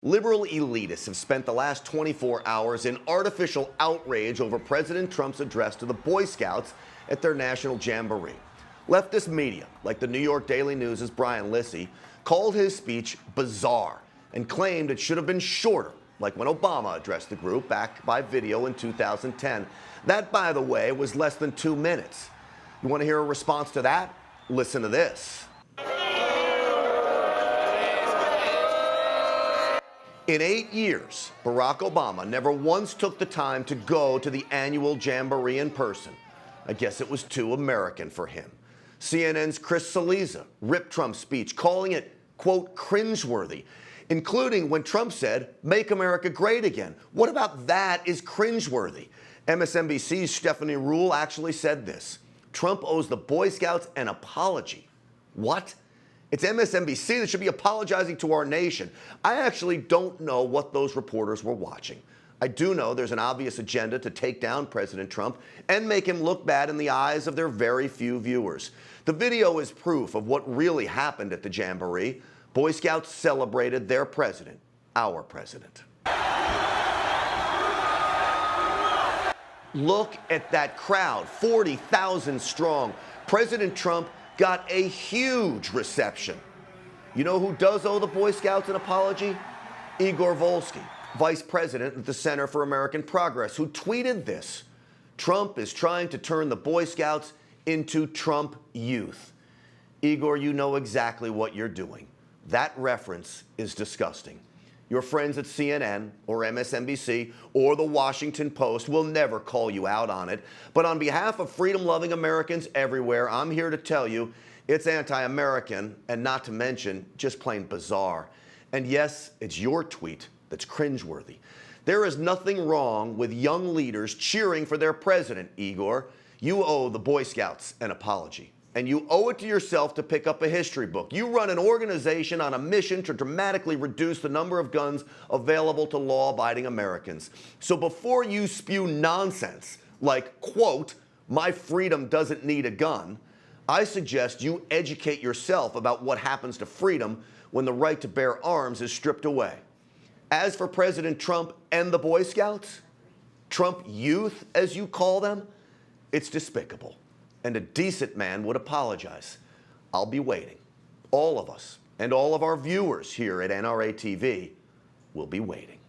Liberal elitists have spent the last 24 hours in artificial outrage over President Trump's address to the Boy Scouts at their National Jamboree. Leftist media, like the New York Daily News' Brian Lisi, called his speech bizarre and claimed it should have been shorter, like when Obama addressed the group back by video in 2010. That, by the way, was less than 2 minutes. You want to hear a response to that? Listen to this. In 8 years, Barack Obama never once took the time to go to the annual Jamboree in person. I guess it was too American for him. CNN's Chris Cillizza ripped Trump's speech, calling it, quote, cringeworthy, including when Trump said, "Make America great again." What about that is cringeworthy? MSNBC's Stephanie Ruhle actually said this: Trump owes the Boy Scouts an apology. What? It's MSNBC that should be apologizing to our nation. I actually don't know what those reporters were watching. I do know there's an obvious agenda to take down President Trump and make him look bad in the eyes of their very few viewers. The video is proof of what really happened at the Jamboree. Boy Scouts celebrated their president, our president. Look at that crowd, 40,000 strong. President Trump got a huge reception. You know who does owe the Boy Scouts an apology? Igor Volsky, vice president at the Center for American Progress, who tweeted this: Trump is trying to turn the Boy Scouts into Trump youth. Igor, you know exactly what you're doing. That reference is disgusting. Your friends at CNN or MSNBC or the Washington Post will never call you out on it. But on behalf of freedom-loving Americans everywhere, I'm here to tell you it's anti-American and, not to mention, just plain bizarre. And yes, it's your tweet that's cringeworthy. There is nothing wrong with young leaders cheering for their president, Igor. You owe the Boy Scouts an apology. And you owe it to yourself to pick up a history book. You run an organization on a mission to dramatically reduce the number of guns available to law-abiding Americans. So before you spew nonsense like, quote, "my freedom doesn't need a gun," I suggest you educate yourself about what happens to freedom when the right to bear arms is stripped away. As for President Trump and the Boy Scouts, Trump youth, as you call them, it's despicable. And a decent man would apologize. I'll be waiting. All of us and all of our viewers here at NRA TV will be waiting.